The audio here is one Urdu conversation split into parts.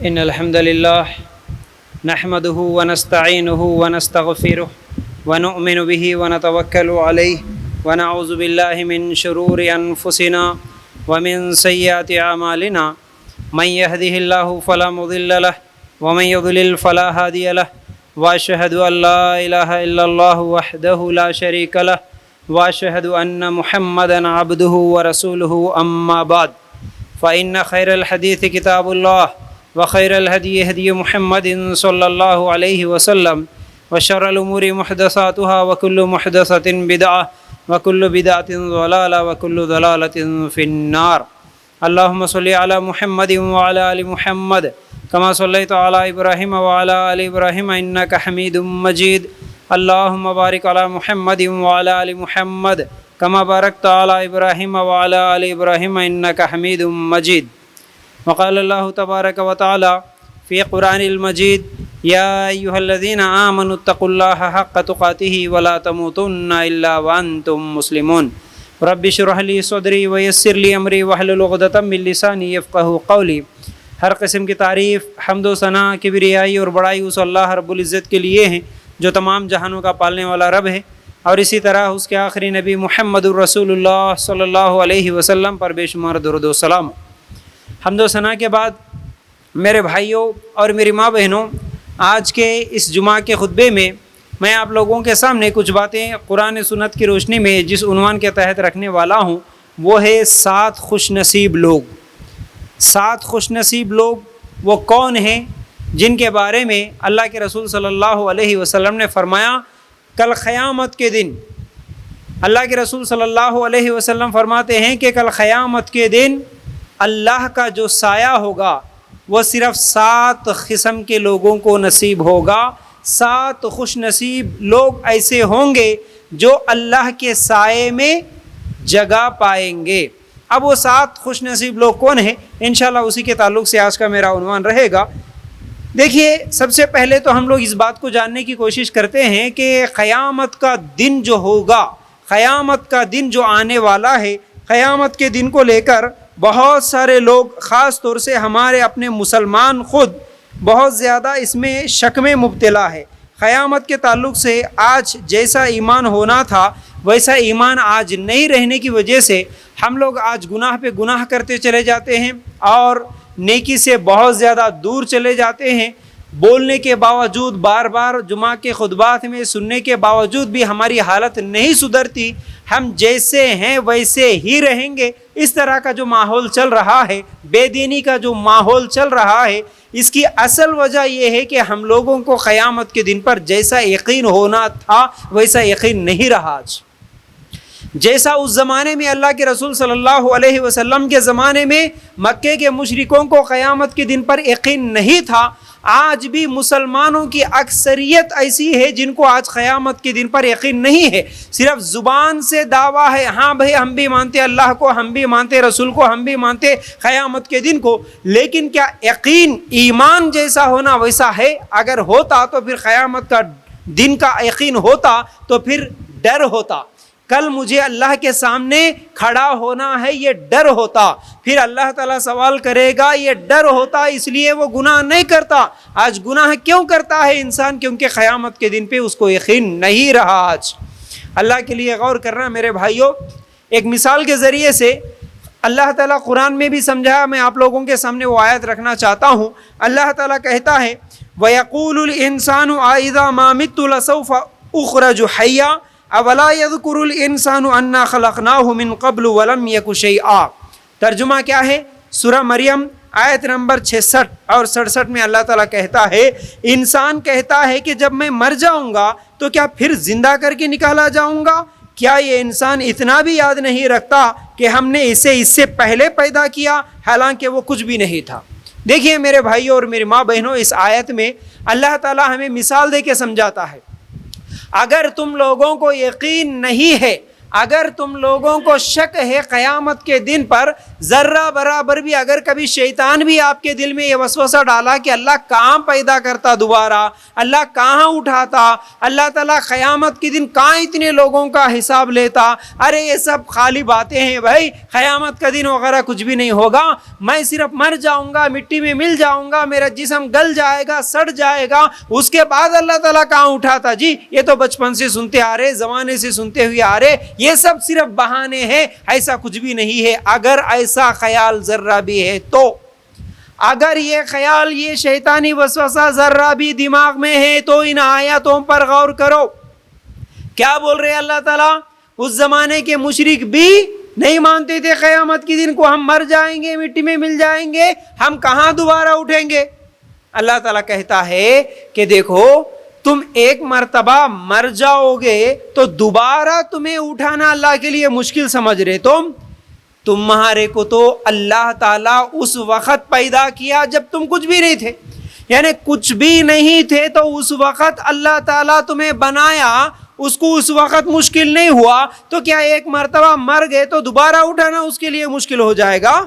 إن الحمد لله نحمده ونستعينه ونستغفره ونؤمن به ونتوكل عليه ونعوذ بالله من شرور أنفسنا ومن سيئات أعمالنا من يهده الله فلا مضل له ومن يضلل فلا هادي له وأشهد أن لا إله إلا الله وحده لا شريك له وأشهد أن محمدا عبده ورسوله أما بعد فإن خير الحديث كتاب الله وخير الهدي هدي محمد صلى الله عليه وسلم وشر الأمور محدثاتها وكل محدثة بدعة وكل بدعة ضلالة وكل ضلالة في النار. اللهم صل على محمد وعلى آل محمد كما صليت على إبراهيم وعلى آل إبراهيم إنك حميد مجيد. اللهم بارك على محمد وعلى آل محمد كما باركت على إبراهيم وعلى آل إبراهيم إنك حميد مجيد. وقال الله تبارك وتعالى في قرآن المجيد يا أيها الذين آمنوا اتقوا الله حق تقاته ولا تموتن إلا وأنتم مسلمون. رب اشرح لي صدري ويسر لي أمري واحلل عقدة من لساني يفقهوا قولي. ہر قسم کی تعریف، حمد و ثنا، کبریائی اور بڑائی اس اللہ رب العزت کے لیے ہیں جو تمام جہانوں کا پالنے والا رب ہے، اور اسی طرح اس کے آخری نبی محمد الرسول اللہ صلی اللہ علیہ وسلم پر بے شمار درود و سلام. حمد و ثنا کے بعد میرے بھائیوں اور میری ماں بہنوں، آج کے اس جمعہ کے خطبے میں میں آپ لوگوں کے سامنے کچھ باتیں قرآن سنت کی روشنی میں جس عنوان کے تحت رکھنے والا ہوں وہ ہے 7 خوش نصیب لوگ. 7 خوش نصیب لوگ وہ کون ہیں جن کے بارے میں اللہ کے رسول صلی اللہ علیہ وسلم نے فرمایا کل قیامت کے دن، اللہ کے رسول صلی اللہ علیہ وسلم فرماتے ہیں کہ کل قیامت کے دن اللہ کا جو سایہ ہوگا وہ صرف 7 قسم کے لوگوں کو نصیب ہوگا. 7 خوش نصیب لوگ ایسے ہوں گے جو اللہ کے سائے میں جگہ پائیں گے. اب وہ 7 خوش نصیب لوگ کون ہیں؟ انشاءاللہ اسی کے تعلق سے آج کا میرا عنوان رہے گا. دیکھیے، سب سے پہلے تو ہم لوگ اس بات کو جاننے کی کوشش کرتے ہیں کہ قیامت کا دن جو ہوگا، قیامت کا دن جو آنے والا ہے، قیامت کے دن کو لے کر بہت سارے لوگ، خاص طور سے ہمارے اپنے مسلمان خود بہت زیادہ اس میں شک میں مبتلا ہے. قیامت کے تعلق سے آج جیسا ایمان ہونا تھا ویسا ایمان آج نہیں رہنے کی وجہ سے ہم لوگ آج گناہ پہ گناہ کرتے چلے جاتے ہیں اور نیکی سے بہت زیادہ دور چلے جاتے ہیں. بولنے کے باوجود، بار بار جمعہ کے خطبات میں سننے کے باوجود بھی ہماری حالت نہیں سدھرتی. ہم جیسے ہیں ویسے ہی رہیں گے. اس طرح کا جو ماحول چل رہا ہے، بے دینی کا جو ماحول چل رہا ہے، اس کی اصل وجہ یہ ہے کہ ہم لوگوں کو قیامت کے دن پر جیسا یقین ہونا تھا ویسا یقین نہیں رہا. آج جیسا اس زمانے میں اللہ کے رسول صلی اللہ علیہ وسلم کے زمانے میں مکے کے مشرکوں کو قیامت کے دن پر یقین نہیں تھا، آج بھی مسلمانوں کی اکثریت ایسی ہے جن کو آج قیامت کے دن پر یقین نہیں ہے. صرف زبان سے دعویٰ ہے، ہاں بھائی ہم بھی مانتے اللہ کو، ہم بھی مانتے رسول کو، ہم بھی مانتے قیامت کے دن کو، لیکن کیا یقین ایمان جیسا ہونا ویسا ہے؟ اگر ہوتا تو پھر قیامت کا دن کا یقین ہوتا تو پھر ڈر ہوتا. کل مجھے اللہ کے سامنے کھڑا ہونا ہے، یہ ڈر ہوتا. پھر اللہ تعالیٰ سوال کرے گا، یہ ڈر ہوتا. اس لیے وہ گناہ نہیں کرتا. آج گناہ کیوں کرتا ہے انسان؟ کیونکہ قیامت کے دن پہ اس کو یقین نہیں رہا. آج اللہ کے لیے غور کرنا میرے بھائیوں. ایک مثال کے ذریعے سے اللہ تعالیٰ قرآن میں بھی سمجھایا، میں آپ لوگوں کے سامنے وہ آیت رکھنا چاہتا ہوں. اللہ تعالیٰ کہتا ہے وَيَقُولُ الْإِنسَانُ أَإِذَا مَا مِتُّ لَسَوْفَ أُخْرَجُ حَيًّا اولا یذکر الانسان انا خلقناہ من قبل ولم یک شیئا. ترجمہ کیا ہے؟ سورہ مریم آیت نمبر 66 اور 67 میں اللہ تعالیٰ کہتا ہے انسان کہتا ہے کہ جب میں مر جاؤں گا تو کیا پھر زندہ کر کے نکالا جاؤں گا؟ کیا یہ انسان اتنا بھی یاد نہیں رکھتا کہ ہم نے اسے اس سے پہلے پیدا کیا حالانکہ وہ کچھ بھی نہیں تھا؟ دیکھیے میرے بھائیوں اور میری ماں بہنوں، اس آیت میں اللہ تعالیٰ ہمیں مثال دے کے سمجھاتا ہے اگر تم لوگوں کو یقین نہیں ہے اگر تم لوگوں کو شک ہے قیامت کے دن پر، ذرہ برابر بھی اگر کبھی شیطان بھی آپ کے دل میں یہ وسوسہ ڈالا کہ اللہ کہاں پیدا کرتا دوبارہ، اللہ کہاں اٹھاتا، اللہ تعالیٰ قیامت کے دن کہاں اتنے لوگوں کا حساب لیتا، ارے یہ سب خالی باتیں ہیں بھائی، قیامت کا دن وغیرہ کچھ بھی نہیں ہوگا، میں صرف مر جاؤں گا، مٹی میں مل جاؤں گا، میرا جسم گل جائے گا، سڑ جائے گا، اس کے بعد اللہ تعالیٰ کہاں اٹھاتا، جی یہ تو بچپن سے سنتے آ رہے، زمانے سے سنتے ہوئے آ رہے، یہ سب صرف بہانے ہیں، ایسا کچھ بھی نہیں ہے۔ اگر ایسا خیال ذرہ بھی ہے تو، اگر یہ خیال، یہ شیطانی وسوسہ ذرہ بھی دماغ میں ہے تو ان آیاتوں پر غور کرو۔ کیا بول رہے اللہ تعالیٰ؟ اس زمانے کے مشرک بھی نہیں مانتے تھے قیامت کے دن کو ہم مر جائیں گے، مٹی میں مل جائیں گے، ہم کہاں دوبارہ اٹھیں گے؟ اللہ تعالیٰ کہتا ہے کہ دیکھو تم ایک مرتبہ مر جاؤ گے تو دوبارہ تمہیں اٹھانا اللہ کے لیے مشکل سمجھ رہے تمہارے کو تو اللہ تعالیٰ اس وقت پیدا کیا جب تم کچھ بھی نہیں تھے، یعنی کچھ بھی نہیں تھے تو اس وقت اللہ تعالیٰ تمہیں بنایا، اس کو اس وقت مشکل نہیں ہوا، تو کیا ایک مرتبہ مر گئے تو دوبارہ اٹھانا اس کے لیے مشکل ہو جائے گا؟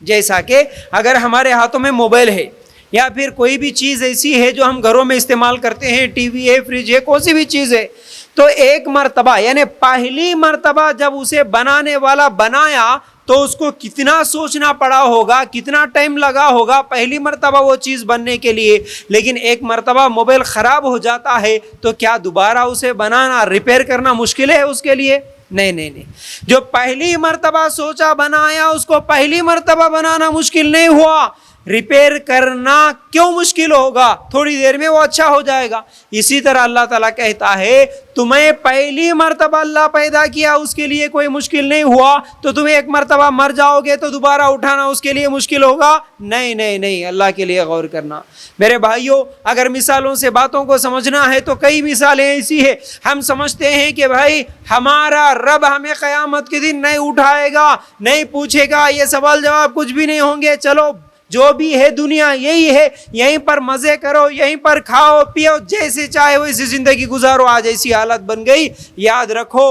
جیسا کہ اگر ہمارے ہاتھوں میں موبائل ہے یا پھر کوئی بھی چیز ایسی ہے جو ہم گھروں میں استعمال کرتے ہیں، ٹی وی ہے، فریج ہے، کوئی سی بھی چیز ہے، تو ایک مرتبہ یعنی پہلی مرتبہ جب اسے بنانے والا بنایا تو اس کو کتنا سوچنا پڑا ہوگا، کتنا ٹائم لگا ہوگا پہلی مرتبہ وہ چیز بننے کے لیے، لیکن ایک مرتبہ موبائل خراب ہو جاتا ہے تو کیا دوبارہ اسے بنانا، ریپیئر کرنا مشکل ہے اس کے لیے؟ نہیں، جو پہلی مرتبہ سوچا بنایا اس کو پہلی مرتبہ بنانا مشکل نہیں ہوا، ریپیئر کرنا کیوں مشکل ہوگا؟ تھوڑی دیر میں وہ اچھا ہو جائے گا۔ اسی طرح اللہ تعالیٰ کہتا ہے تمہیں پہلی مرتبہ اللہ پیدا کیا اس کے لیے کوئی مشکل نہیں ہوا، تو تمہیں ایک مرتبہ مر جاؤ گے تو دوبارہ اٹھانا اس کے لیے مشکل ہوگا؟ نہیں، اللہ کے لیے غور کرنا۔ میرے بھائیوں، اگر مثالوں سے باتوں کو سمجھنا ہے تو کئی مثالیں ایسی ہیں، ہم سمجھتے ہیں کہ بھائی ہمارا رب ہمیں قیامت کے دن نہیں اٹھائے گا، نہیں پوچھے گا، یہ سوال جواب کچھ بھی نہیں ہوں گے، چلو جو بھی ہے دنیا یہی ہے، یہیں پر مزے کرو، یہیں پر کھاؤ پیو، جیسے چاہے ویسی زندگی گزارو۔ آج ایسی حالت بن گئی، یاد رکھو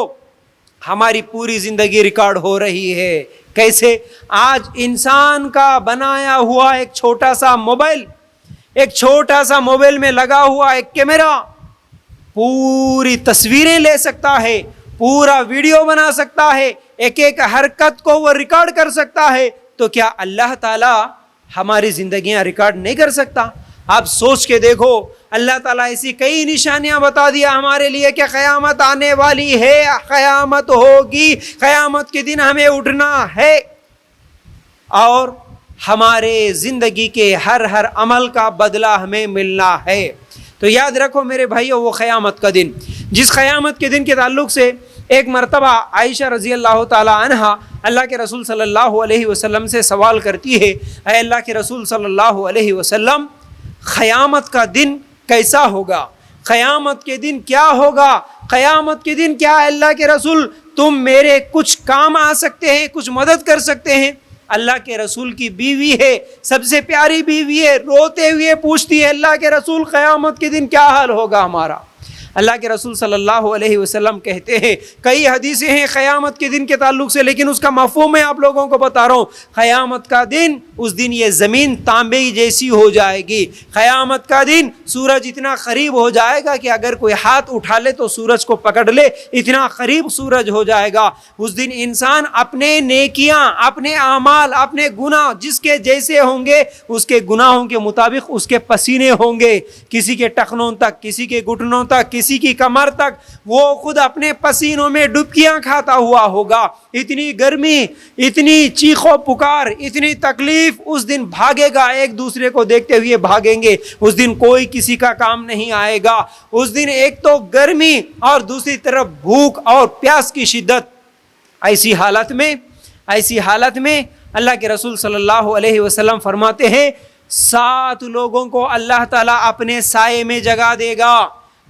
ہماری پوری زندگی ریکارڈ ہو رہی ہے۔ کیسے؟ آج انسان کا بنایا ہوا ایک چھوٹا سا موبائل میں لگا ہوا ایک کیمرہ پوری تصویریں لے سکتا ہے، پورا ویڈیو بنا سکتا ہے، ایک حرکت کو وہ ریکارڈ کر سکتا ہے، تو کیا اللہ تعالیٰ ہماری زندگیاں ریکارڈ نہیں کر سکتا؟ آپ سوچ کے دیکھو، اللہ تعالیٰ ایسی کئی نشانیاں بتا دیا ہمارے لیے کہ قیامت آنے والی ہے، قیامت ہوگی، قیامت کے دن ہمیں اٹھنا ہے، اور ہمارے زندگی کے ہر عمل کا بدلہ ہمیں ملنا ہے۔ تو یاد رکھو میرے بھائیو، وہ قیامت کا دن، جس قیامت کے دن کے تعلق سے ایک مرتبہ عائشہ رضی اللہ تعالی عنہا اللہ کے رسول صلی اللہ علیہ وسلم سے سوال کرتی ہے، اے اللہ کے رسول صلی اللہ علیہ وسلم، قیامت کا دن کیسا ہوگا؟ قیامت کے دن کیا ہوگا؟ قیامت کے دن کیا اللہ کے رسول تم میرے کچھ کام آ سکتے ہیں، کچھ مدد کر سکتے ہیں؟ اللہ کے رسول کی بیوی ہے، سب سے پیاری بیوی ہے، روتے ہوئے پوچھتی ہے اللہ کے رسول قیامت کے دن کیا حال ہوگا ہمارا؟ اللہ کے رسول صلی اللہ علیہ وسلم کہتے ہیں، کئی حدیثیں ہیں قیامت کے دن کے تعلق سے، لیکن اس کا مفہوم میں آپ لوگوں کو بتا رہا ہوں۔ قیامت کا دن، اس دن یہ زمین تانبے جیسی ہو جائے گی۔ قیامت کا دن سورج اتنا قریب ہو جائے گا کہ اگر کوئی ہاتھ اٹھا لے تو سورج کو پکڑ لے، اتنا قریب سورج ہو جائے گا۔ اس دن انسان اپنے نیکیاں، اپنے اعمال، اپنے گناہ جس کے جیسے ہوں گے، اس کے گناہوں کے مطابق اس کے پسینے ہوں گے، کسی کے ٹخنوں تک، کسی کے گھٹنوں تک، کسی کی کمر تک، وہ خود اپنے پسینوں میں ڈبکیاں کھاتا ہوا ہوگا۔ اتنی گرمی، اتنی چیخ و پکار، اتنی تکلیف، اس دن بھاگے گا، ایک دوسرے کو دیکھتے ہوئے بھاگیں گے۔ اس دن کوئی کسی کا کام نہیں آئے گا۔ اس دن ایک تو گرمی اور دوسری طرف بھوک اور پیاس کی شدت۔ ایسی حالت میں اللہ کے رسول صلی اللہ علیہ وسلم فرماتے ہیں 7 لوگوں کو اللہ تعالیٰ اپنے سائے میں جگہ دے گا۔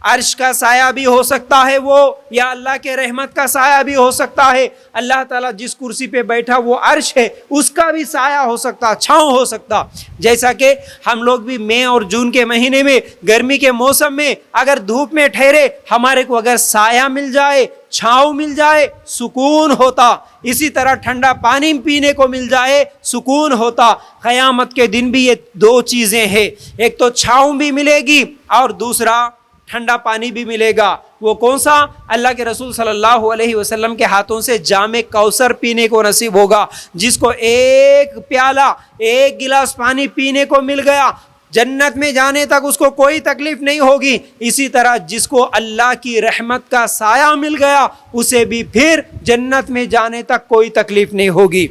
عرش کا سایہ بھی ہو سکتا ہے وہ، یا اللہ کے رحمت کا سایہ بھی ہو سکتا ہے۔ اللہ تعالیٰ جس کرسی پہ بیٹھا وہ عرش ہے، اس کا بھی سایہ ہو سکتا، چھاؤں ہو سکتا۔ جیسا کہ ہم لوگ بھی مئی اور جون کے مہینے میں، گرمی کے موسم میں اگر دھوپ میں ٹھہرے، ہمارے کو اگر سایہ مل جائے، چھاؤں مل جائے سکون ہوتا، اسی طرح ٹھنڈا پانی پینے کو مل جائے سکون ہوتا۔ قیامت کے دن بھی یہ دو چیزیں ہیں، ایک تو چھاؤں بھی ملے گی اور دوسرا ٹھنڈا پانی بھی ملے گا۔ وہ کون سا؟ اللہ کے رسول صلی اللہ علیہ وسلم کے ہاتھوں سے جام کوثر پینے کو نصیب ہوگا۔ جس کو ایک پیالہ، ایک گلاس پانی پینے کو مل گیا، جنت میں جانے تک اس کو کوئی تکلیف نہیں ہوگی۔ اسی طرح جس کو اللہ کی رحمت کا سایہ مل گیا، اسے بھی پھر جنت میں جانے تک کوئی تکلیف نہیں ہوگی۔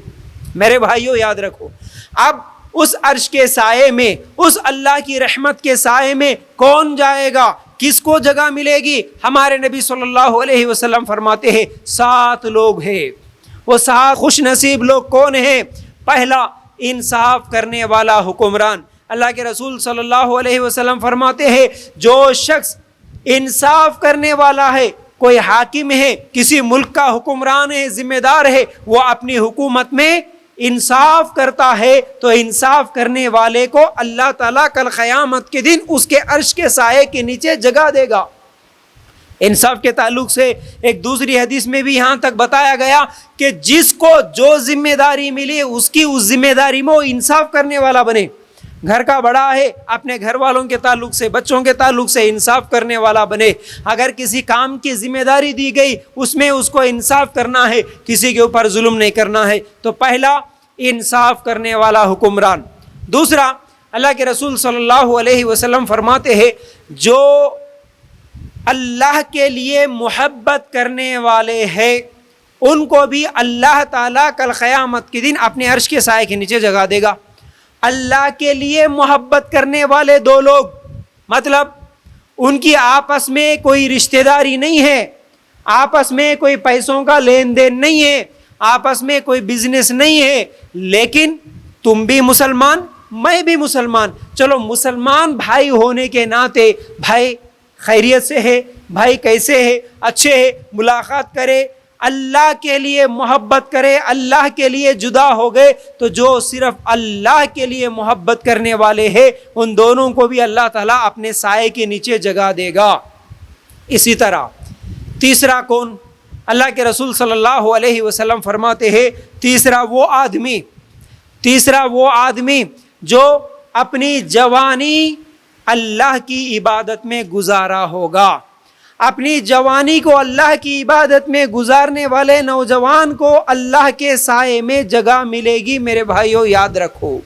میرے بھائیوں یاد رکھو، اب اس عرش کے سائے میں، اس اللہ کی رحمت کے سائے میں کون جائے گا؟ کس کو جگہ ملے گی؟ ہمارے نبی صلی اللہ علیہ وسلم فرماتے ہیں 7 لوگ ہیں۔ وہ 7 خوش نصیب لوگ کون ہیں؟ پہلا، انصاف کرنے والا حکمران۔ اللہ کے رسول صلی اللہ علیہ وسلم فرماتے ہیں جو شخص انصاف کرنے والا ہے، کوئی حاکم ہے، کسی ملک کا حکمران ہے، ذمہ دار ہے، وہ اپنی حکومت میں انصاف کرتا ہے تو انصاف کرنے والے کو اللہ تعالیٰ کل قیامت کے دن اس کے عرش کے سائے کے نیچے جگہ دے گا۔ انصاف کے تعلق سے ایک دوسری حدیث میں بھی یہاں تک بتایا گیا کہ جس کو جو ذمہ داری ملی اس کی اس ذمہ داری میں وہ انصاف کرنے والا بنے۔ گھر کا بڑا ہے، اپنے گھر والوں کے تعلق سے، بچوں کے تعلق سے انصاف کرنے والا بنے۔ اگر کسی کام کی ذمہ داری دی گئی اس میں اس کو انصاف کرنا ہے، کسی کے اوپر ظلم نہیں کرنا ہے۔ تو پہلا، انصاف کرنے والا حکمران۔ دوسرا، اللہ کے رسول صلی اللہ علیہ وسلم فرماتے ہیں جو اللہ کے لیے محبت کرنے والے ہیں ان کو بھی اللہ تعالیٰ کل قیامت کے دن اپنے عرش کے سائے کے نیچے جگہ دے گا۔ اللہ کے لیے محبت کرنے والے 2 لوگ، مطلب ان کی آپس میں کوئی رشتہ داری نہیں ہے، آپس میں کوئی پیسوں کا لین دین نہیں ہے، آپس میں کوئی بزنس نہیں ہے، لیکن تم بھی مسلمان میں بھی مسلمان، چلو مسلمان بھائی ہونے کے ناطے بھائی خیریت سے ہے، بھائی کیسے ہے، اچھے ہے، ملاقات کرے، اللہ کے لیے محبت کرے، اللہ کے لیے جدا ہو گئے تو جو صرف اللہ کے لیے محبت کرنے والے ہیں ان دونوں کو بھی اللہ تعالیٰ اپنے سائے کے نیچے جگہ دے گا۔ اسی طرح تیسرا کون؟ اللہ کے رسول صلی اللہ علیہ وسلم فرماتے ہیں تیسرا وہ آدمی جو اپنی جوانی اللہ کی عبادت میں گزارا ہوگا۔ اپنی جوانی کو اللہ کی عبادت میں گزارنے والے نوجوان کو اللہ کے سائے میں جگہ ملے گی۔ میرے بھائیوں یاد رکھو،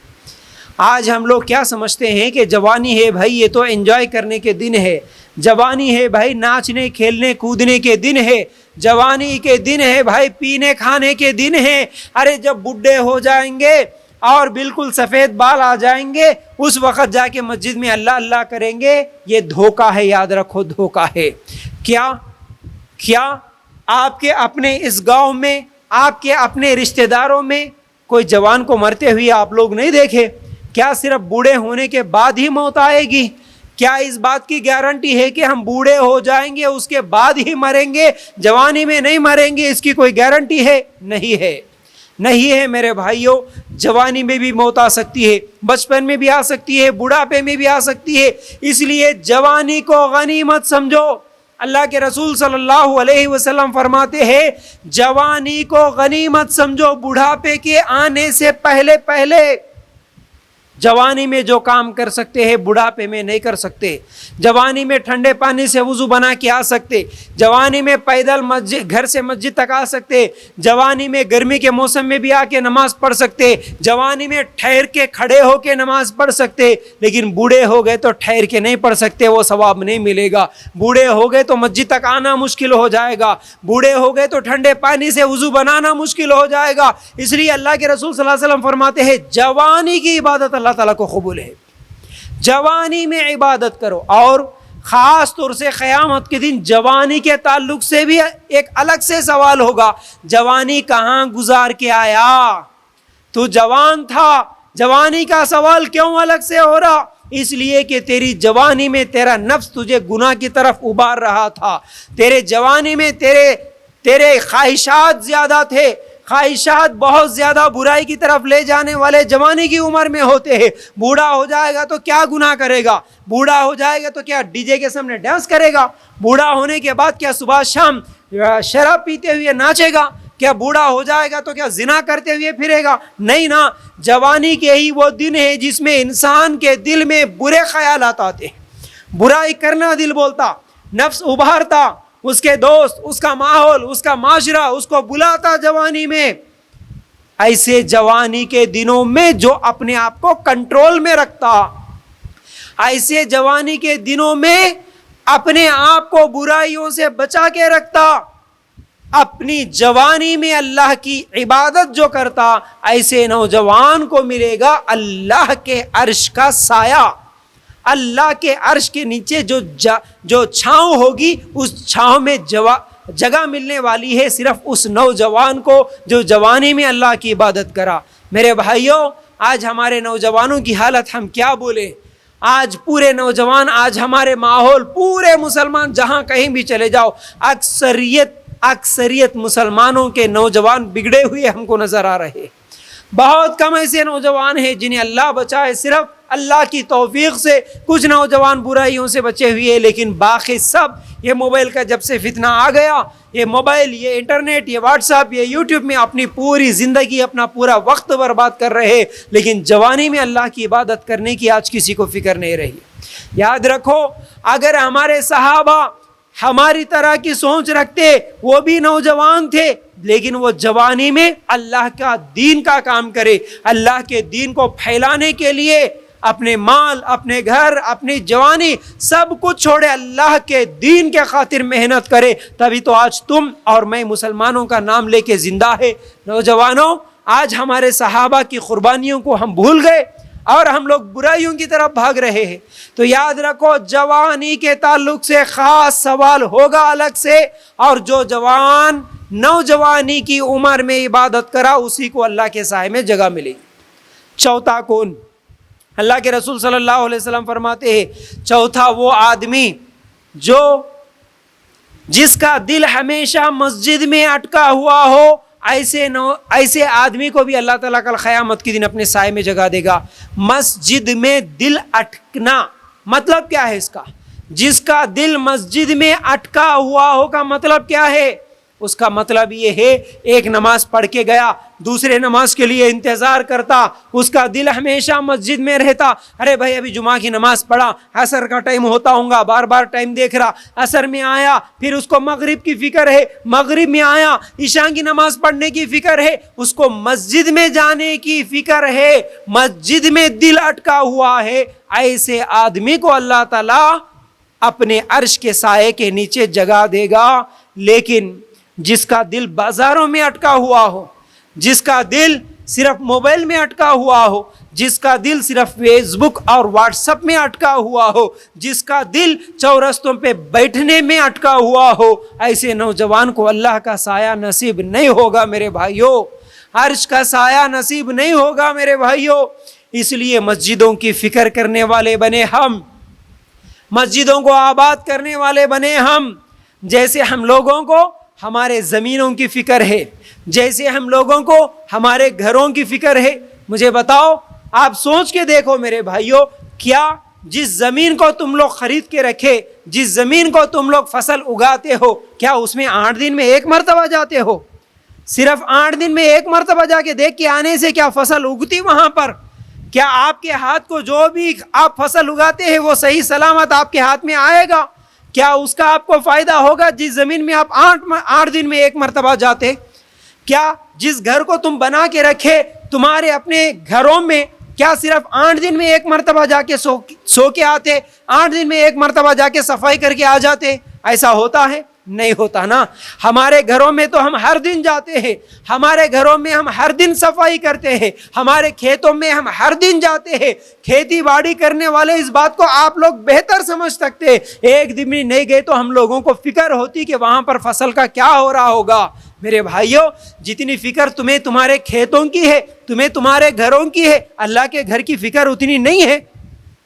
آج ہم لوگ کیا سمجھتے ہیں کہ جوانی ہے بھائی یہ تو انجوائے کرنے کے دن ہے، جوانی ہے بھائی ناچنے کھیلنے کودنے کے دن ہے، جوانی کے دن ہے بھائی پینے کھانے کے دن ہے۔ ارے جب بڈھے ہو جائیں گے اور بالکل سفید بال آ جائیں گے اس وقت جا کے مسجد میں اللہ اللہ کریں گے، یہ دھوکہ ہے، یاد رکھو دھوکہ ہے۔ کیا آپ کے اپنے اس گاؤں میں، آپ کے اپنے رشتہ داروں میں کوئی جوان کو مرتے ہوئے آپ لوگ نہیں دیکھے؟ کیا صرف بوڑھے ہونے کے بعد ہی موت آئے گی؟ کیا اس بات کی گارنٹی ہے کہ ہم بوڑھے ہو جائیں گے اس کے بعد ہی مریں گے، جوانی میں نہیں مریں گے؟ اس کی کوئی گارنٹی ہے؟ نہیں ہے میرے بھائیوں۔ جوانی میں بھی موت آ سکتی ہے، بچپن میں بھی آ سکتی ہے، بڑھاپے میں بھی آ سکتی ہے، اس لیے جوانی کو غنیمت سمجھو۔ اللہ کے رسول صلی اللہ علیہ وسلم فرماتے ہیں جوانی کو غنیمت سمجھو، بڑھاپے کے آنے سے پہلے جوانی میں جو کام کر سکتے ہیں بڑھاپے میں نہیں کر سکتے۔ جوانی میں ٹھنڈے پانی سے وضو بنا کے آ سکتے، جوانی میں پیدل گھر سے مسجد تک آ سکتے، جوانی میں گرمی کے موسم میں بھی آ کے نماز پڑھ سکتے، جوانی میں ٹھہر کے کھڑے ہو کے نماز پڑھ سکتے، لیکن بوڑھے ہو گئے تو ٹھہر کے نہیں پڑھ سکتے، وہ ثواب نہیں ملے گا۔ بوڑھے ہو گئے تو مسجد تک آنا مشکل ہو جائے گا، بوڑھے ہو گئے تو ٹھنڈے پانی سے وضو بنانا مشکل ہو جائے گا۔ اس لیے اللہ کے رسول صلی اللہ علیہ وسلم فرماتے ہیں جوانی کی عبادت اللہ تعالیٰ کو قبول ہے، جوانی میں عبادت کرو۔ اور خاص طور سے قیامت کے دن جوانی کے تعلق سے بھی ایک الگ سے سوال ہوگا، جوانی کہاں گزار کے آیا؟ تو جوان تھا، جوانی کا سوال کیوں الگ سے ہو رہا؟ اس لیے کہ تیری جوانی میں تیرا نفس تجھے گناہ کی طرف ابھار رہا تھا، تیرے جوانی میں تیرے خواہشات زیادہ تھے، خواہشات بہت زیادہ برائی کی طرف لے جانے والے جوانی کی عمر میں ہوتے ہیں۔ بوڑھا ہو جائے گا تو کیا گناہ کرے گا؟ بوڑھا ہو جائے گا تو کیا ڈی جے کے سامنے ڈانس کرے گا؟ بوڑھا ہونے کے بعد کیا صبح شام شراب پیتے ہوئے ناچے گا؟ کیا بوڑھا ہو جائے گا تو کیا زنا کرتے ہوئے پھرے گا؟ نہیں نا، جوانی کے ہی وہ دن ہے جس میں انسان کے دل میں برے خیالات آتے ہیں، برائی کرنا دل بولتا، نفس ابھارتا، اس کے دوست، اس کا ماحول، اس کا معاشرہ اس کو بلاتا جوانی میں۔ ایسے جوانی کے دنوں میں جو اپنے آپ کو کنٹرول میں رکھتا، ایسے جوانی کے دنوں میں اپنے آپ کو برائیوں سے بچا کے رکھتا، اپنی جوانی میں اللہ کی عبادت جو کرتا، ایسے نوجوان کو ملے گا اللہ کے عرش کا سایہ۔ اللہ کے عرش کے نیچے جو چھاؤں ہوگی، اس چھاؤں میں جگہ ملنے والی ہے صرف اس نوجوان کو جو جوانی میں اللہ کی عبادت کرا۔ میرے بھائیوں، آج ہمارے نوجوانوں کی حالت ہم کیا بولے؟ آج پورے نوجوان، آج ہمارے ماحول، پورے مسلمان جہاں کہیں بھی چلے جاؤ، اکثریت مسلمانوں کے نوجوان بگڑے ہوئے ہم کو نظر آ رہے۔ بہت کم ایسے نوجوان ہیں جنہیں اللہ بچائے، صرف اللہ کی توفیق سے کچھ نوجوان برائیوں سے بچے ہوئے، لیکن باقی سب یہ موبائل کا جب سے فتنہ آ گیا، یہ موبائل، یہ انٹرنیٹ، یہ واٹس ایپ، یہ یوٹیوب میں اپنی پوری زندگی، اپنا پورا وقت برباد کر رہے، لیکن جوانی میں اللہ کی عبادت کرنے کی آج کسی کو فکر نہیں رہی۔ یاد رکھو، اگر ہمارے صحابہ ہماری طرح کی سوچ رکھتے، وہ بھی نوجوان تھے لیکن وہ جوانی میں اللہ کا دین کا کام کرے، اللہ کے دین کو پھیلانے کے لیے اپنے مال، اپنے گھر، اپنی جوانی سب کچھ چھوڑے، اللہ کے دین کے خاطر محنت کرے، تبھی تو آج تم اور میں مسلمانوں کا نام لے کے زندہ ہے۔ نوجوانوں، آج ہمارے صحابہ کی قربانیوں کو ہم بھول گئے اور ہم لوگ برائیوں کی طرف بھاگ رہے ہیں۔ تو یاد رکھو، جوانی کے تعلق سے خاص سوال ہوگا الگ سے، اور جو جوان نوجوانی کی عمر میں عبادت کرا، اسی کو اللہ کے سائے میں جگہ ملے گی۔ چوتھا کون؟ اللہ کے رسول صلی اللہ علیہ وسلم فرماتے ہیں، چوتھا وہ آدمی جس کا دل ہمیشہ مسجد میں اٹکا ہوا ہو، ایسے آدمی کو بھی اللہ تعالیٰ کل قیامت کے دن اپنے سائے میں جگہ دے گا۔ مسجد میں دل اٹکنا مطلب کیا ہے اس کا؟ جس کا دل مسجد میں اٹکا ہوا ہو کا مطلب کیا ہے؟ اس کا مطلب یہ ہے، ایک نماز پڑھ کے گیا، دوسرے نماز کے لیے انتظار کرتا، اس کا دل ہمیشہ مسجد میں رہتا، ارے بھائی ابھی جمعہ کی نماز پڑھا، عصر کا ٹائم ہوتا ہوگا، بار بار ٹائم دیکھ رہا، عصر میں آیا، پھر اس کو مغرب کی فکر ہے، مغرب میں آیا، عشاء کی نماز پڑھنے کی فکر ہے، اس کو مسجد میں جانے کی فکر ہے، مسجد میں دل اٹکا ہوا ہے۔ ایسے آدمی کو اللہ تعالیٰ اپنے عرش کے سائے کے نیچے جگہ دے گا۔ لیکن جس کا دل بازاروں میں اٹکا ہوا ہو، جس کا دل صرف موبائل میں اٹکا ہوا ہو، جس کا دل صرف فیس بک اور واٹس ایپ میں اٹکا ہوا ہو، جس کا دل چورستوں پہ بیٹھنے میں اٹکا ہوا ہو، ایسے نوجوان کو اللہ کا سایہ نصیب نہیں ہوگا میرے بھائیوں، عرش کا سایہ نصیب نہیں ہوگا میرے بھائیوں۔ اس لیے مسجدوں کی فکر کرنے والے بنے ہم، مسجدوں کو آباد کرنے والے بنے ہم۔ جیسے ہم لوگوں کو ہمارے زمینوں کی فکر ہے، جیسے ہم لوگوں کو ہمارے گھروں کی فکر ہے، مجھے بتاؤ، آپ سوچ کے دیکھو میرے بھائیوں، کیا جس زمین کو تم لوگ خرید کے رکھے، جس زمین کو تم لوگ فصل اگاتے ہو، کیا اس میں 8 دن میں ایک مرتبہ جاتے ہو؟ صرف 8 دن میں ایک مرتبہ جا کے دیکھ کے آنے سے کیا فصل اگتی وہاں پر؟ کیا آپ کے ہاتھ کو جو بھی آپ فصل اگاتے ہیں وہ صحیح سلامت آپ کے ہاتھ میں آئے گا؟ کیا اس کا آپ کو فائدہ ہوگا جس زمین میں آپ 8 دن میں ایک مرتبہ جاتے؟ کیا جس گھر کو تم بنا کے رکھے تمہارے اپنے گھروں میں، کیا صرف 8 دن میں ایک مرتبہ جا کے سو کے آتے، 8 دن میں ایک مرتبہ جا کے صفائی کر کے آ جاتے؟ ایسا ہوتا ہے؟ نہیں ہوتا نا۔ ہمارے گھروں میں تو ہم ہر دن جاتے ہیں، ہمارے گھروں میں ہم ہر دن صفائی کرتے ہیں، ہمارے کھیتوں میں ہم ہر دن جاتے ہیں۔ کھیتی باڑی کرنے والے اس بات کو آپ لوگ بہتر سمجھ سکتے ہیں، ایک دن میں نہیں گئے تو ہم لوگوں کو فکر ہوتی کہ وہاں پر فصل کا کیا ہو رہا ہوگا۔ میرے بھائیوں، جتنی فکر تمہیں تمہارے کھیتوں کی ہے، تمہیں تمہارے گھروں کی ہے، اللہ کے گھر کی فکر اتنی نہیں ہے،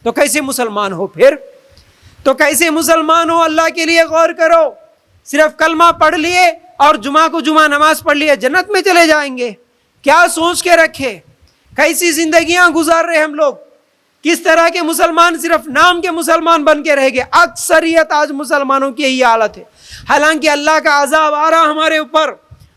تو کیسے مسلمان ہو؟ پھر تو کیسے مسلمان ہو؟ اللہ کے لیے غور کرو۔ صرف کلمہ پڑھ لیے اور جمعہ کو جمعہ نماز پڑھ لیے جنت میں چلے جائیں گے؟ کیا سوچ کے رکھے؟ کیسی زندگیاں گزار رہے ہم لوگ؟ کس طرح کے مسلمان صرف نام کے مسلمان بن کے رہ گئے. اکثریت آج مسلمانوں کی یہی حالت ہے. حالانکہ اللہ کا عذاب آ رہا ہمارے اوپر,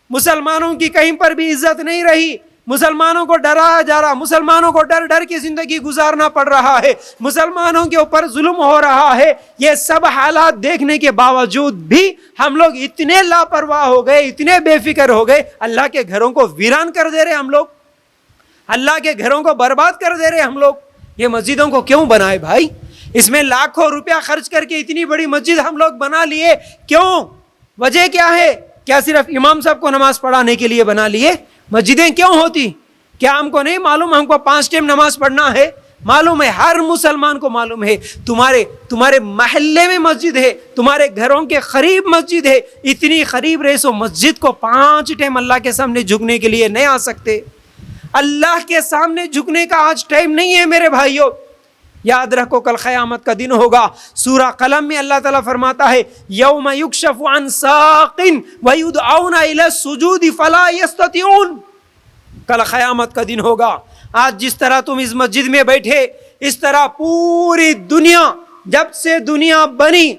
مسلمانوں کی کہیں پر بھی عزت نہیں رہی, مسلمانوں کو ڈرایا جا رہا, مسلمانوں کو ڈر ڈر کے زندگی گزارنا پڑ رہا ہے, مسلمانوں کے اوپر ظلم ہو رہا ہے. یہ سب حالات دیکھنے کے باوجود بھی ہم لوگ اتنے لاپرواہ ہو گئے, اتنے بے فکر ہو گئے, اللہ کے گھروں کو ویران کر دے رہے ہم لوگ, اللہ کے گھروں کو برباد کر دے رہے ہم لوگ. یہ مسجدوں کو کیوں بنائے بھائی؟ اس میں لاکھوں روپیہ خرچ کر کے اتنی بڑی مسجد ہم لوگ بنا لیے, کیوں؟ وجہ کیا ہے؟ کیا صرف امام صاحب کو نماز پڑھانے کے لیے بنا لیے؟ مسجدیں کیوں ہوتی؟ کیا ہم کو نہیں معلوم ہم کو 5 ٹائم نماز پڑھنا ہے؟ معلوم ہے, ہر مسلمان کو معلوم ہے. تمہارے محلے میں مسجد ہے, تمہارے گھروں کے قریب مسجد ہے, اتنی قریب رہے سو مسجد کو 5 ٹائم اللہ کے سامنے جھکنے کے لیے نہیں آ سکتے. اللہ کے سامنے جھکنے کا آج ٹائم نہیں ہے میرے بھائیوں. یاد رکھو کل قیامت کا دن ہوگا. سورہ قلم میں اللہ تعالیٰ فرماتا ہے یوم یکشف عن ساق ویدعون الی السجود فلا یستطیعون. کل قیامت کا دن ہوگا. آج جس طرح تم اس مسجد میں بیٹھے, اس طرح پوری دنیا, جب سے دنیا بنی,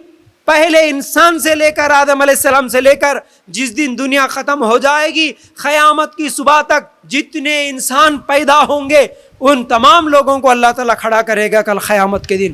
پہلے انسان سے لے کر آدم علیہ السلام سے لے کر جس دن دنیا ختم ہو جائے گی, قیامت کی صبح تک جتنے انسان پیدا ہوں گے ان تمام لوگوں کو اللہ تعالیٰ کھڑا کرے گا کل قیامت کے دن.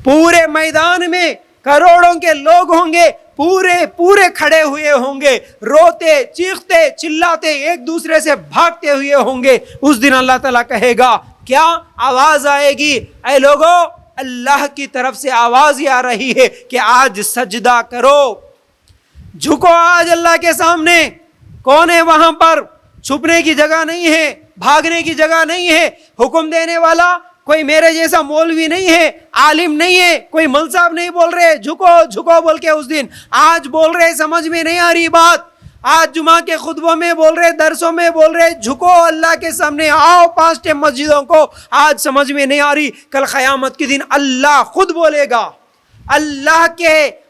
پورے میدان میں کروڑوں کے لوگ ہوں گے, پورے کھڑے ہوئے ہوں گے, روتے چیختے چلاتے ایک دوسرے سے بھاگتے ہوئے ہوں گے. اس دن اللہ تعالیٰ کہے گا, کیا آواز آئے گی, اے لوگوں اللہ کی طرف سے آواز آ رہی ہے کہ آج سجدہ کرو, جھکو آج اللہ کے سامنے. کون ہے وہاں پر؟ چھپنے کی جگہ نہیں ہے, بھاگنے کی جگہ نہیں ہے. حکم دینے والا کوئی میرے جیسا مولوی نہیں ہے, عالم نہیں ہے, کوئی مول صاحب نہیں بول رہے جھکو جھکو بول کے. اس دن آج بول رہے, سمجھ میں نہیں آ رہی بات, آج جمعہ کے خطبوں میں بول رہے, درسوں میں بول رہے جھکو اللہ کے سامنے, آؤ 5 ٹائم مسجدوں کو, آج سمجھ میں نہیں آ رہی. کل قیامت کے دن اللہ خود بولے گا,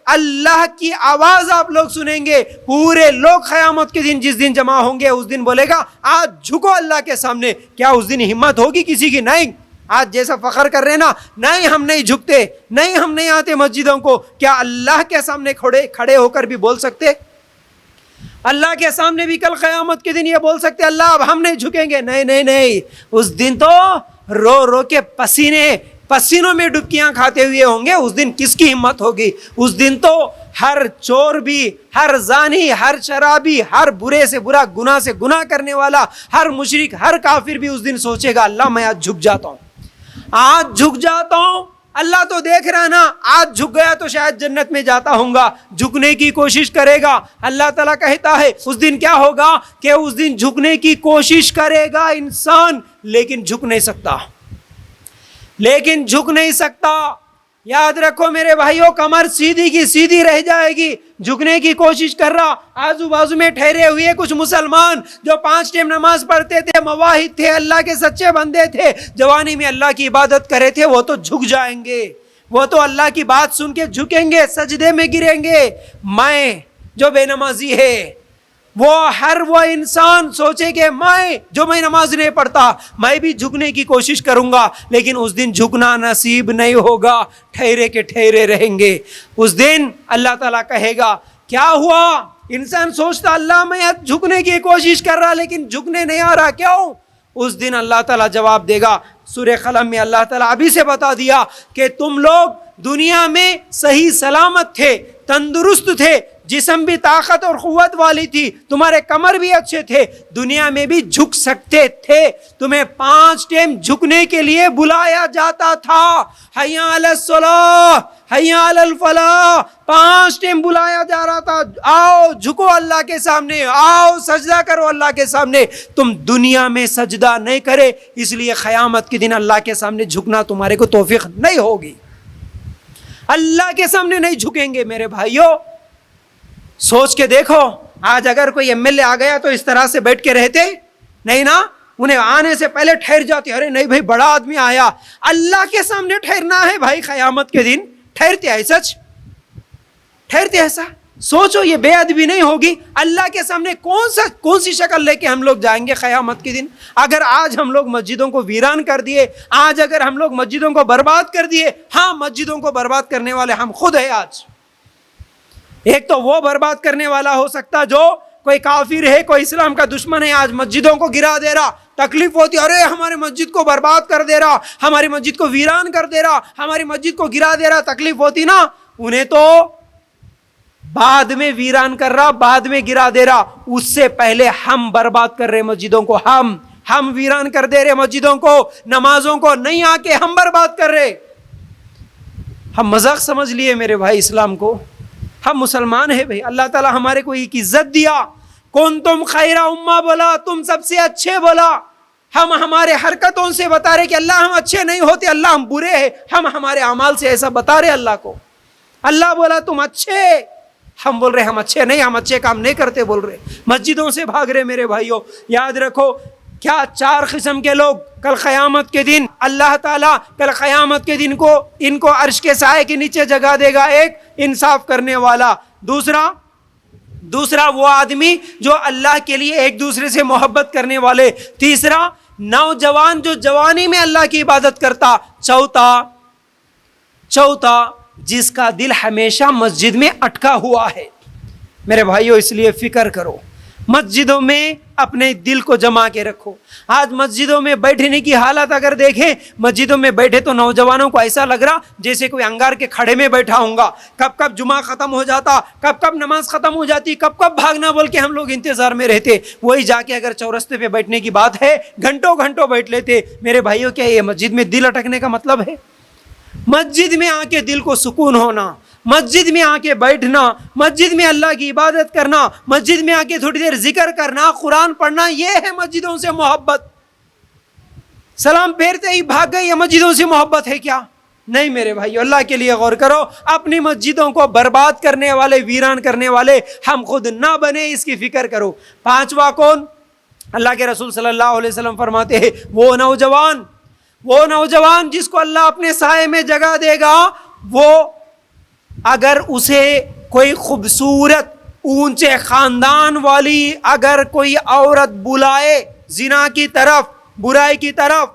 اللہ کی آواز آپ لوگ سنیں گے. پورے لوگ قیامت کے دن جس دن جمع ہوں گے اس دن بولے گا آج جھکو اللہ کے سامنے. کیا اس دن ہمت ہوگی کسی کی؟ نہیں. آج جیسا فخر کر رہے نا, نہیں ہم نہیں جھکتے, نہیں ہم نہیں آتے مسجدوں کو, کیا اللہ کے سامنے کھڑے ہو کر بھی بول سکتے؟ اللہ کے سامنے بھی کل قیامت کے دن یہ بول سکتے اللہ اب ہم نہیں جھکیں گے؟ نہیں نہیں نہیں. اس دن تو رو رو کے پسینوں میں ڈبکیاں کھاتے ہوئے ہوں گے. اس دن کس کی ہمت ہوگی؟ اس دن تو ہر چور بھی, ہر زانی, ہر شرابی, ہر برے سے برا گناہ سے گناہ کرنے والا, ہر مشرک, ہر کافر بھی اس دن سوچے گا اللہ میں آج جھک جاتا ہوں, آج جھک جاتا ہوں. اللہ تو دیکھ رہا نا, آج جھک گیا تو شاید جنت میں جاتا ہوں گا. جھکنے کی کوشش کرے گا. اللہ تعالیٰ کہتا ہے اس دن کیا ہوگا کہ اس دن جھکنے کی کوشش کرے گا انسان, لیکن جھک نہیں سکتا. یاد رکھو میرے بھائیوں, کمر سیدھی کی سیدھی رہ جائے گی. جھکنے کی کوشش کر رہا, آزو بازو میں ٹھہرے ہوئے کچھ مسلمان جو 5 ٹائم نماز پڑھتے تھے, مواحد تھے, اللہ کے سچے بندے تھے, جوانی میں اللہ کی عبادت کرے تھے, وہ تو جھک جائیں گے. وہ تو اللہ کی بات سن کے جھکیں گے, سجدے میں گریں گے. میں جو بے نمازی ہے, وہ انسان سوچے کہ میں نماز نہیں پڑھتا, میں بھی جھکنے کی کوشش کروں گا, لیکن اس دن جھکنا نصیب نہیں ہوگا, ٹھہرے کے ٹھہرے رہیں گے. اس دن اللہ تعالیٰ کہے گا کیا ہوا؟ انسان سوچتا اللہ میں جھکنے کی کوشش کر رہا لیکن جھکنے نہیں آ رہا, کیوں؟ اس دن اللہ تعالیٰ جواب دے گا. سورہ قلم میں اللہ تعالیٰ ابھی سے بتا دیا کہ تم لوگ دنیا میں صحیح سلامت تھے, تندرست تھے, جسم بھی طاقت اور قوت والی تھی, تمہارے کمر بھی اچھے تھے, دنیا میں بھی جھک سکتے تھے. تمہیں 5 ٹائم جھکنے کے لیے بلایا جاتا تھا, حیا علی الصلاۃ, حیا علی الفلاح, 5 ٹائم بلایا جا رہا تھا, آؤ جھکو اللہ کے سامنے, آؤ سجدہ کرو اللہ کے سامنے. تم دنیا میں سجدہ نہیں کرے, اس لیے قیامت کے دن اللہ کے سامنے جھکنا تمہارے کو توفیق نہیں ہوگی. اللہ کے سامنے نہیں جھکیں گے میرے بھائیوں. سوچ کے دیکھو, آج اگر کوئی MLA آ گیا تو اس طرح سے بیٹھ کے رہتے نہیں نا, انہیں آنے سے پہلے ٹھہر جاتے, ارے نہیں بھائی بڑا آدمی آیا. اللہ کے سامنے ٹھہرنا ہے بھائی قیامت کے دن, ٹھہرتے ہیں سچ, ٹھہرتے ایسا سوچو یہ بے ادبی نہیں ہوگی؟ اللہ کے سامنے کون سی شکل لے کے ہم لوگ جائیں گے قیامت کے دن؟ اگر آج ہم لوگ مسجدوں کو ویران کر دیے، آج اگر ہم لوگ مسجدوں کو برباد کر دیے، ہاں مسجدوں کو برباد کرنے والے ہم خود ہیں آج۔ ایک تو وہ برباد کرنے والا ہو سکتا جو کوئی کافر ہے، کوئی اسلام کا دشمن ہے، آج مسجدوں کو گرا دے رہا، تکلیف ہوتی، ارے ہمارے مسجد کو برباد کر دے رہا، ہماری مسجد کو ویران کر دے رہا، ہماری مسجد کو گرا دے رہا، تکلیف ہوتی نا، انہیں تو بعد میں ویران کر رہا، بعد میں گرا دے رہا، اس سے پہلے ہم برباد کر رہے مسجدوں کو، ہم ویران کر دے رہے مسجدوں کو، نمازوں کو نہیں آ کے ہم برباد کر رہے۔ ہم مذاق سمجھ لیے میرے بھائی اسلام کو؟ ہم مسلمان ہیں بھائی، اللہ تعالیٰ ہمارے کو ایک عزت دیا، کنتم خیر امہ بولا، تم سب سے اچھے بولا۔ ہم ہمارے حرکتوں سے بتا رہے کہ اللہ ہم اچھے نہیں ہوتے، اللہ ہم برے ہیں، ہم ہمارے اعمال سے ایسا بتا رہے اللہ کو۔ اللہ بولا تم اچھے، ہم بول رہے ہم اچھے نہیں، ہم اچھے کام نہیں کرتے بول رہے، مسجدوں سے بھاگ رہے۔ میرے بھائیوں یاد رکھو، کیا 4 قسم کے لوگ کل قیامت کے دن اللہ تعالیٰ کل قیامت کے دن کو ان کو عرش کے سائے کے نیچے جگہ دے گا۔ ایک انصاف کرنے والا، دوسرا وہ آدمی جو اللہ کے لیے ایک دوسرے سے محبت کرنے والے، تیسرا نوجوان جو جوانی میں اللہ کی عبادت کرتا، چوتھا جس کا دل ہمیشہ مسجد میں اٹکا ہوا ہے۔ میرے بھائیوں اس لیے فکر کرو، مسجدوں میں اپنے دل کو جما کے رکھو۔ آج مسجدوں میں بیٹھنے کی حالت اگر دیکھیں، مسجدوں میں بیٹھے تو نوجوانوں کو ایسا لگ رہا جیسے کوئی انگار کے کھڑے میں بیٹھا ہوں گا، کب جمعہ ختم ہو جاتا، کب نماز ختم ہو جاتی، کب بھاگنا بول کے ہم لوگ انتظار میں رہتے۔ وہی جا کے اگر چورستے پہ بیٹھنے کی بات ہے، گھنٹوں بیٹھ لیتے۔ میرے بھائیوں کیا یہ مسجد میں دل اٹکنے کا مطلب ہے؟ مسجد میں آ کے دل کو سکون ہونا، مسجد میں آ کے بیٹھنا، مسجد میں اللہ کی عبادت کرنا، مسجد میں آ کے تھوڑی دیر ذکر کرنا، قرآن پڑھنا، یہ ہے مسجدوں سے محبت۔ سلام پھیرتے ہی بھاگ گئے، یہ مسجدوں سے محبت ہے کیا؟ نہیں میرے بھائیو، اللہ کے لیے غور کرو، اپنی مسجدوں کو برباد کرنے والے، ویران کرنے والے ہم خود نہ بنے، اس کی فکر کرو۔ 5واں کون؟ اللہ کے رسول صلی اللہ علیہ وسلم فرماتے ہیں وہ نوجوان جس کو اللہ اپنے سائے میں جگہ دے گا، وہ اگر اسے کوئی خوبصورت اونچے خاندان والی اگر کوئی عورت بلائے زنا کی طرف، برائی کی طرف،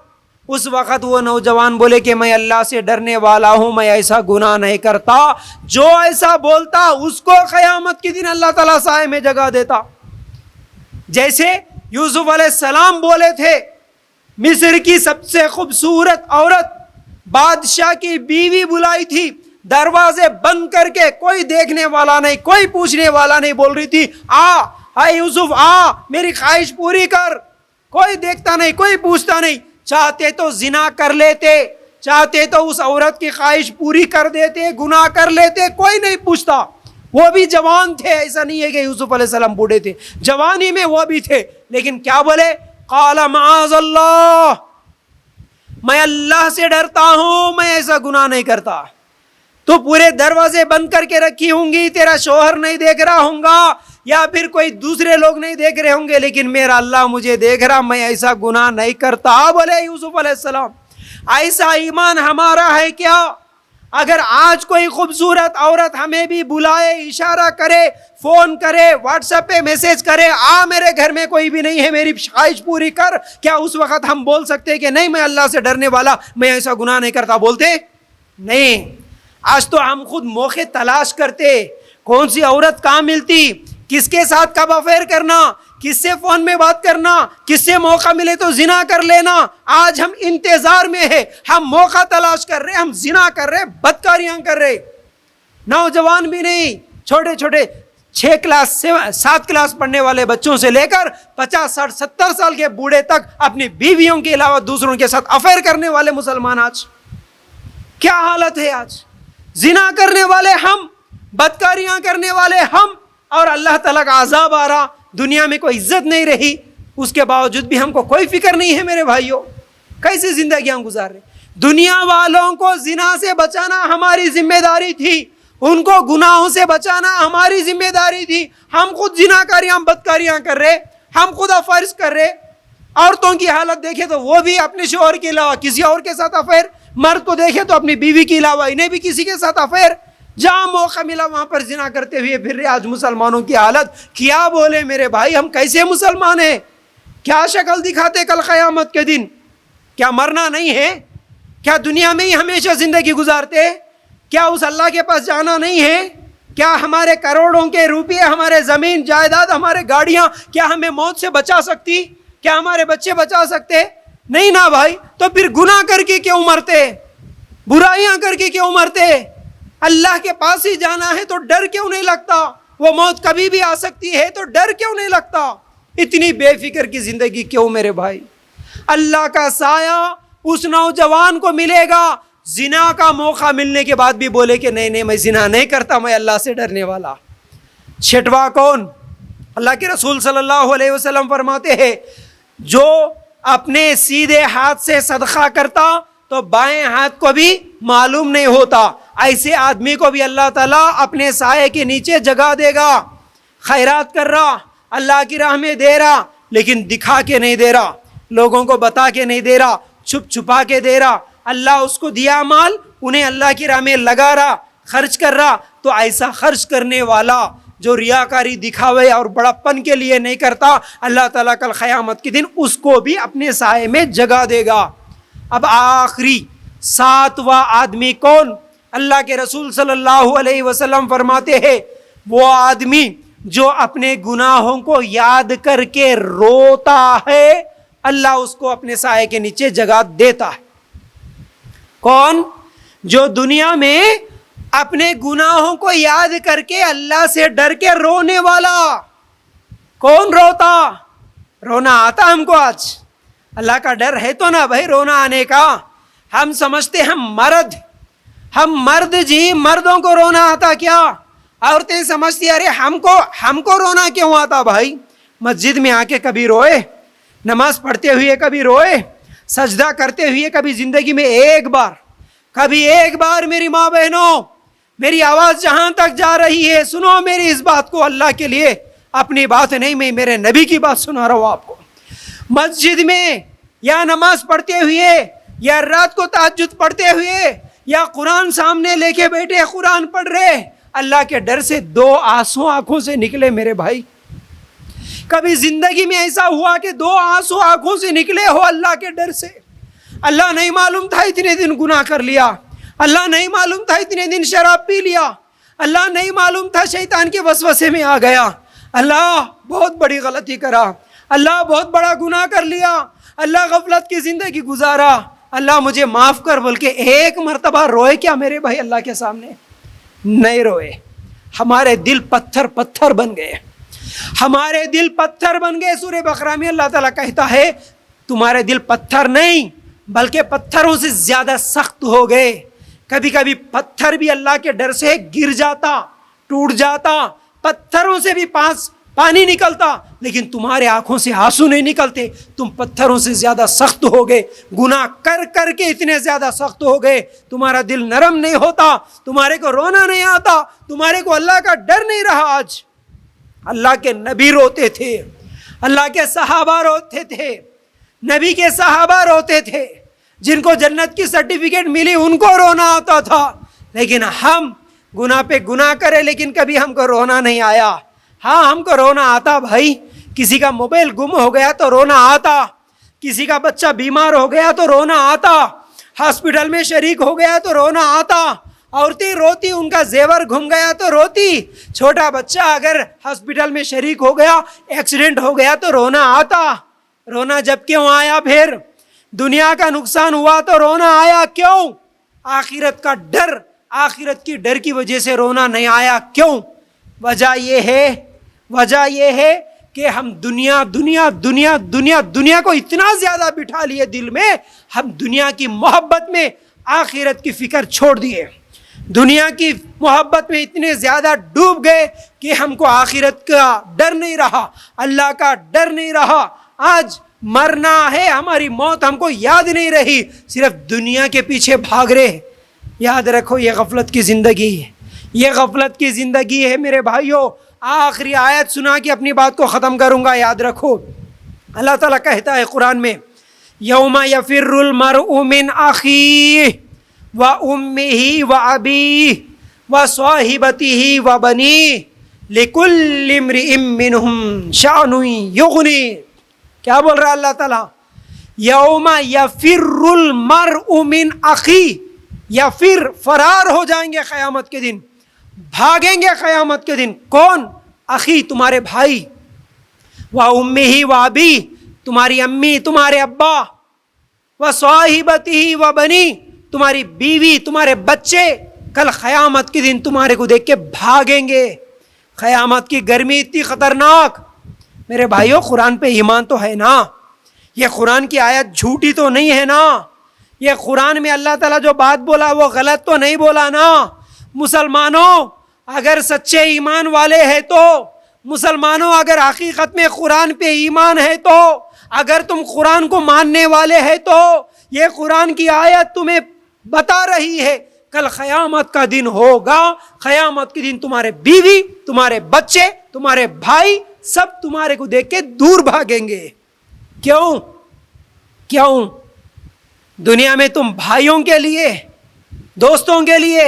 اس وقت وہ نوجوان بولے کہ میں اللہ سے ڈرنے والا ہوں، میں ایسا گناہ نہیں کرتا۔ جو ایسا بولتا اس کو قیامت کے دن اللہ تعالیٰ سائے میں جگہ دیتا۔ جیسے یوسف علیہ السلام بولے تھے، مصر کی سب سے خوبصورت عورت بادشاہ کی بیوی بلائی تھی، دروازے بند کر کے، کوئی دیکھنے والا نہیں، کوئی پوچھنے والا نہیں، بول رہی تھی اے یوسف آ میری خواہش پوری کر، کوئی دیکھتا نہیں، کوئی پوچھتا نہیں۔ چاہتے تو زنا کر لیتے، چاہتے تو اس عورت کی خواہش پوری کر دیتے، گناہ کر لیتے، کوئی نہیں پوچھتا۔ وہ بھی جوان تھے، ایسا نہیں ہے کہ یوسف علیہ السلام بوڑھے تھے، جوانی میں وہ بھی تھے، لیکن کیا بولے؟ قال معاذ اللہ، میں اللہ سے ڈرتا ہوں، میں ایسا گناہ نہیں کرتا۔ تو پورے دروازے بند کر کے رکھی ہوں گی، تیرا شوہر نہیں دیکھ رہا ہوں گا، یا پھر کوئی دوسرے لوگ نہیں دیکھ رہے ہوں گے، لیکن میرا اللہ مجھے دیکھ رہا، میں ایسا گناہ نہیں کرتا، بولے یوسف علیہ السلام۔ ایسا ایمان ہمارا ہے کیا؟ اگر آج کوئی خوبصورت عورت ہمیں بھی بلائے، اشارہ کرے، فون کرے، واٹس ایپ پہ میسج کرے، میرے گھر میں کوئی بھی نہیں ہے، میری خواہش پوری کر، کیا اس وقت ہم بول سکتے کہ نہیں میں اللہ سے ڈرنے والا، میں ایسا گناہ نہیں کرتا؟ بولتے نہیں۔ آج تو ہم خود موقع تلاش کرتے، کون سی عورت کہاں ملتی، کس کے ساتھ کب افیئر کرنا، کس سے فون میں بات کرنا، کس سے موقع ملے تو زنا کر لینا۔ آج ہم انتظار میں ہیں، ہم موقع تلاش کر رہے، ہم زنا کر رہے، بدکاریاں کر رہے۔ نوجوان بھی نہیں، چھوٹے چھوٹے 6 کلاس 7 کلاس پڑھنے والے بچوں سے لے کر 50 60 70 سال کے بوڑھے تک اپنی بیویوں کے علاوہ دوسروں کے ساتھ افیئر کرنے والے مسلمان، آج کیا حالت ہے؟ آج زنا کرنے والے ہم، بدکاریاں کرنے والے ہم، اور اللہ تعالیٰ کا عذاب آ رہا، دنیا میں کوئی عزت نہیں رہی، اس کے باوجود بھی ہم کو کوئی فکر نہیں ہے۔ میرے بھائیوں کیسے زندگیاں گزار رہے؟ دنیا والوں کو زنا سے بچانا ہماری ذمہ داری تھی، ان کو گناہوں سے بچانا ہماری ذمہ داری تھی۔ ہم خود زناکاریاں بدکاریاں کر رہے، ہم خود افیئر کر رہے۔ عورتوں کی حالت دیکھے تو وہ بھی اپنے شوہر کے علاوہ کسی اور کے ساتھ افیئر، مرد کو دیکھے تو اپنی بیوی کے علاوہ انہیں بھی کسی کے ساتھ افیئر۔ جہاں موقع ملا وہاں پر زنا کرتے ہوئے پھر رہے. آج مسلمانوں کی حالت کیا بولے میرے بھائی، ہم کیسے مسلمان ہیں؟ کیا شکل دکھاتے کل قیامت کے دن؟ کیا مرنا نہیں ہے؟ کیا دنیا میں ہی ہمیشہ زندگی گزارتے؟ کیا اس اللہ کے پاس جانا نہیں ہے؟ کیا ہمارے کروڑوں کے روپے، ہمارے زمین جائیداد، ہمارے گاڑیاں کیا ہمیں موت سے بچا سکتی؟ کیا ہمارے بچے بچا سکتے؟ نہیں نا بھائی. تو پھر گناہ کر کے کیوں مرتے؟ برائیاں کر کے کیوں مرتے؟ اللہ کے پاس ہی جانا ہے تو ڈر کیوں نہیں لگتا؟ وہ موت کبھی بھی آ سکتی ہے تو ڈر کیوں نہیں لگتا؟ اتنی بے فکر کی زندگی کیوں میرے بھائی؟ اللہ کا سایہ اس نوجوان کو ملے گا زنا کا موقع ملنے کے بعد بھی بولے کہ نہیں میں زنا نہیں کرتا، میں اللہ سے ڈرنے والا. چھٹوا کون؟ اللہ کے رسول صلی اللہ علیہ وسلم فرماتے ہیں جو اپنے سیدھے ہاتھ سے صدقہ کرتا تو بائیں ہاتھ کو بھی معلوم نہیں ہوتا، ایسے آدمی کو بھی اللہ تعالیٰ اپنے سائے کے نیچے جگہ دے گا. خیرات کر رہا، اللہ کی راہ میں دے رہا، لیکن دکھا کے نہیں دے رہا، لوگوں کو بتا کے نہیں دے رہا، چھپ چھپا کے دے رہا. اللہ اس کو دیا مال، انہیں اللہ کی راہ میں لگا رہا، خرچ کر رہا. تو ایسا خرچ کرنے والا جو ریاکاری دکھاوے اور بڑا پن کے لیے نہیں کرتا، اللہ تعالیٰ کل قیامت کے دن اس کو بھی اپنے سائے میں جگہ دے گا. اب آخری 7واں آدمی کون؟ اللہ کے رسول صلی اللہ علیہ وسلم فرماتے ہیں وہ آدمی جو اپنے گناہوں کو یاد کر کے روتا ہے، اللہ اس کو اپنے سائے کے نیچے جگہ دیتا ہے. کون؟ جو دنیا میں اپنے گناہوں کو یاد کر کے اللہ سے ڈر کے رونے والا. کون روتا؟ رونا آتا ہم کو آج؟ اللہ کا ڈر ہے تو نا بھائی رونا آنے کا. ہم سمجھتے ہم مرد جی، مردوں کو رونا آتا کیا؟ عورتیں سمجھتی ارے ہم کو رونا کیوں آتا بھائی؟ مسجد میں آ کے کبھی روئے؟ نماز پڑھتے ہوئے کبھی روئے؟ سجدہ کرتے ہوئے کبھی زندگی میں ایک بار میری ماں بہنوں، میری آواز جہاں تک جا رہی ہے سنو میری اس بات کو، اللہ کے لیے اپنی بات نہیں، میں میرے نبی کی بات سنا رہا ہوں آپ کو. مسجد میں یا نماز پڑھتے ہوئے یا رات کو تہجد پڑھتے ہوئے یا قرآن سامنے لے کے بیٹھے قرآن پڑھ رہے، اللہ کے ڈر سے 2 آنسو آنکھوں سے نکلے میرے بھائی؟ کبھی زندگی میں ایسا ہوا کہ 2 آنسو آنکھوں سے نکلے ہو اللہ کے ڈر سے؟ اللہ نہیں معلوم تھا اتنے دن گناہ کر لیا، اللہ نہیں معلوم تھا اتنے دن شراب پی لیا، اللہ نہیں معلوم تھا شیطان کے وسوسے میں آ گیا، اللہ بہت بڑی غلطی کرا، اللہ بہت بڑا گناہ کر لیا، اللہ غفلت کی زندگی گزارا، اللہ مجھے معاف کر بول کے ایک مرتبہ روئے کیا میرے بھائی اللہ کے سامنے؟ نہیں روئے. ہمارے دل پتھر بن گئے، ہمارے دل پتھر بن گئے. سورہ بقرہ میں اللہ تعالیٰ کہتا ہے تمہارے دل پتھر نہیں بلکہ پتھروں سے زیادہ سخت ہو گئے. کبھی کبھی پتھر بھی اللہ کے ڈر سے گر جاتا، ٹوٹ جاتا، پتھروں سے بھی پانی نکلتا، لیکن تمہارے آنکھوں سے آنسو نہیں نکلتے. تم پتھروں سے زیادہ سخت ہو گئے، گناہ کر کے اتنے زیادہ سخت ہو گئے، تمہارا دل نرم نہیں ہوتا، تمہارے کو رونا نہیں آتا، تمہارے کو اللہ کا ڈر نہیں رہا. آج اللہ کے نبی روتے تھے، اللہ کے صحابہ روتے تھے، نبی کے صحابہ روتے تھے، جن کو جنت کی سرٹیفکیٹ ملی ان کو رونا آتا تھا. لیکن ہم گناہ پہ گناہ کرے لیکن کبھی ہم کو رونا نہیں آیا. ہاں ہم کو رونا آتا بھائی، کسی کا موبائل گم ہو گیا تو رونا آتا، کسی کا بچہ بیمار ہو گیا تو رونا آتا، ہاسپٹل میں شریک ہو گیا تو رونا آتا، عورتیں روتی، ان کا زیور گم گیا تو روتی، چھوٹا بچہ اگر ہاسپٹل میں شریک ہو گیا، ایکسیڈنٹ ہو گیا تو رونا آتا. رونا جب کیوں آیا؟ پھر دنیا کا نقصان ہوا تو رونا آیا کیوں؟ آخرت کا ڈر، آخرت کی ڈر کی وجہ سے رونا نہیں آیا. کیوں؟ وجہ یہ ہے کہ ہم دنیا کو اتنا زیادہ بٹھا لیے دل میں، ہم دنیا کی محبت میں آخرت کی فکر چھوڑ دیے، دنیا کی محبت میں اتنے زیادہ ڈوب گئے کہ ہم کو آخرت کا ڈر نہیں رہا، اللہ کا ڈر نہیں رہا. آج مرنا ہے، ہماری موت ہم کو یاد نہیں رہی، صرف دنیا کے پیچھے بھاگ رہے. یاد رکھو یہ غفلت کی زندگی ہے، یہ غفلت کی زندگی ہے میرے بھائیوں. آخری آیت سنا کے اپنی بات کو ختم کروں گا. یاد رکھو اللہ تعالیٰ کہتا ہے قرآن میں یوم یفر المرء من اخیہ و امہ و ابیہ وصاحبته وبنيه لكل امرئ منهم شأن يغنيه. کیا بول رہا ہے اللہ تعالیٰ؟ یوم یفر المرء من اخی، یا پھر فرار ہو جائیں گے قیامت کے دن، بھاگیں گے قیامت کے دن. کون؟ اخی، تمہارے بھائی، و امہ و ابی، تمہاری امی تمہارے ابا، و صاحبتہ و بنی، تمہاری بیوی تمہارے بچے. کل قیامت کے دن تمہارے کو دیکھ کے بھاگیں گے. قیامت کی گرمی اتنی خطرناک. میرے بھائیوں، قرآن پہ ایمان تو ہے نا؟ یہ قرآن کی آیت جھوٹی تو نہیں ہے نا؟ یہ قرآن میں اللہ تعالیٰ جو بات بولا وہ غلط تو نہیں بولا نا؟ مسلمانوں، اگر سچے ایمان والے ہیں تو، مسلمانوں اگر حقیقت میں قرآن پہ ایمان ہے تو، اگر تم قرآن کو ماننے والے ہیں تو، یہ قرآن کی آیت تمہیں بتا رہی ہے کل قیامت کا دن ہوگا. قیامت کے دن تمہارے بیوی، تمہارے بچے، تمہارے بھائی سب تمہارے کو دیکھ کے دور بھاگیں گے. کیوں؟ دنیا میں تم بھائیوں کے لیے، دوستوں کے لیے،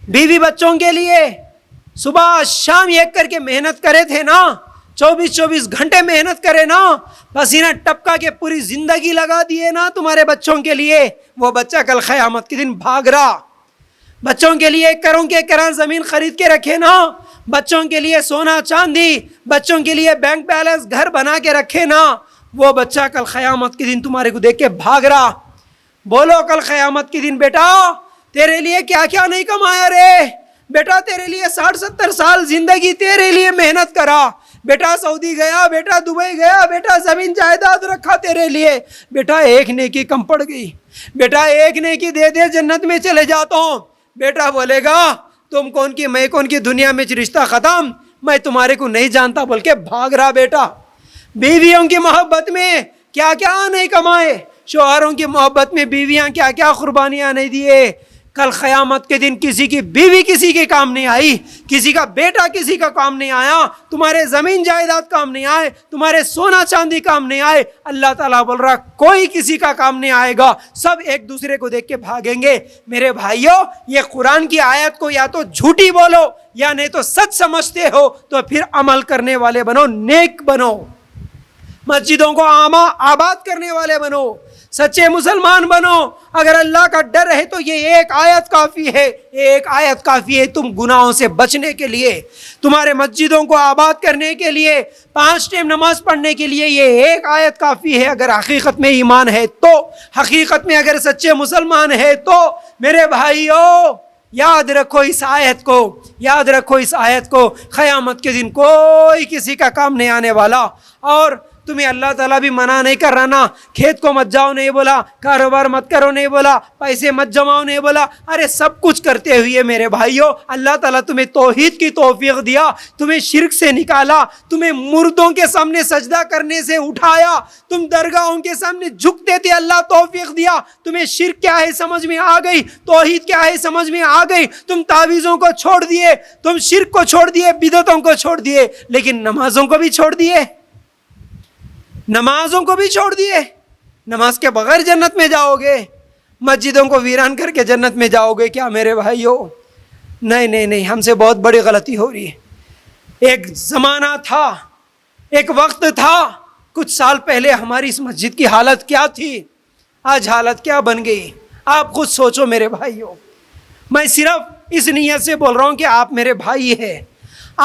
بیوی بچوں کے لیے صبح شام ایک کر کے محنت کرے تھے نا، 24 گھنٹے محنت کرے نا، پسینہ ٹپکا کے پوری زندگی لگا دیے نا تمہارے بچوں کے لیے. وہ بچہ کل قیامت کے دن بھاگ رہا. بچوں کے لیے کروں کے کران زمین خرید کے رکھے نا، بچوں کے لیے سونا چاندی، بچوں کے لیے بینک بیلنس گھر بنا کے رکھے نا. وہ بچہ کل قیامت کے دن تمہارے کو دیکھ کے بھاگ رہا. بولو کل قیامت کے دن بیٹا تیرے لیے کیا کیا نہیں کمایا رے بیٹا، تیرے لیے 60-70 سال زندگی تیرے لیے محنت کرا بیٹا، سعودی گیا بیٹا، دبئی گیا بیٹا، زمین جائیداد رکھا تیرے لیے بیٹا، ایک نیکی کم پڑ گئی بیٹا، ایک نیکی دے دے جنت میں چلے جاتا ہوں. بیٹا بولے گا تم کون کی میں کون کی، دنیا میں رشتہ ختم، میں تمہارے کو نہیں جانتا، بول کے بھاگ رہا. بیٹا بیویوں کی محبت میں کیا کیا نہیں کمائے، شوہروں کی محبت میں بیویاں کیا کیا قربانیاں نہیں دیے. کل قیامت کے دن کسی کی بیوی کسی کے کام نہیں آئی، کسی کا بیٹا کسی کا کام نہیں آیا، تمہارے زمین جائیداد کام نہیں آئے، تمہارے سونا چاندی کام نہیں آئے. اللہ تعالیٰ بول رہا کوئی کسی کا کام نہیں آئے گا، سب ایک دوسرے کو دیکھ کے بھاگیں گے. میرے بھائیوں، یہ قرآن کی آیت کو یا تو جھوٹی بولو یا نہیں تو سچ سمجھتے ہو تو پھر عمل کرنے والے بنو، نیک بنو، مسجدوں کو آباد کرنے والے بنو، سچے مسلمان بنو. اگر اللہ کا ڈر ہے تو یہ ایک آیت کافی ہے، ایک آیت کافی ہے تم گناہوں سے بچنے کے لیے، تمہارے مسجدوں کو آباد کرنے کے لیے، 5 ٹائم نماز پڑھنے کے لیے یہ ایک آیت کافی ہے. اگر حقیقت میں ایمان ہے تو، حقیقت میں اگر سچے مسلمان ہے تو. میرے بھائیوں یاد رکھو اس آیت کو، یاد رکھو اس آیت کو. قیامت کے دن کوئی کسی کا کام نہیں آنے والا. اور تمہیں اللہ تعالیٰ بھی منع نہیں کر رہا نا، کھیت کو مت جاؤ نہیں بولا، کاروبار مت کرو نہیں بولا، پیسے مت جماؤ نہیں بولا. ارے سب کچھ کرتے ہوئے میرے بھائیوں اللہ تعالیٰ تمہیں توحید کی توفیق دیا، تمہیں شرک سے نکالا، تمہیں مردوں کے سامنے سجدہ کرنے سے اٹھایا، تم درگاہوں کے سامنے جھکتے تھے، اللہ توفیق دیا، تمہیں شرک کیا ہے سمجھ میں آ گئی، توحید کیا ہے سمجھ میں آ گئی. تم تعویذوں کو چھوڑ دیے، تم شرک کو چھوڑ دیے، بدعتوں کو چھوڑ دیے، لیکن نمازوں کو بھی چھوڑ دیے، نمازوں کو بھی چھوڑ دیے. نماز کے بغیر جنت میں جاؤ گے، مسجدوں کو ویران کر کے جنت میں جاؤ گے کیا میرے بھائیوں؟ نہیں، ہم سے بہت بڑی غلطی ہو رہی ہے. ایک زمانہ تھا، ایک وقت تھا، کچھ سال پہلے ہماری اس مسجد کی حالت کیا تھی، آج حالت کیا بن گئی. آپ خود سوچو میرے بھائیوں. میں صرف اس نیت سے بول رہا ہوں کہ آپ میرے بھائی ہیں،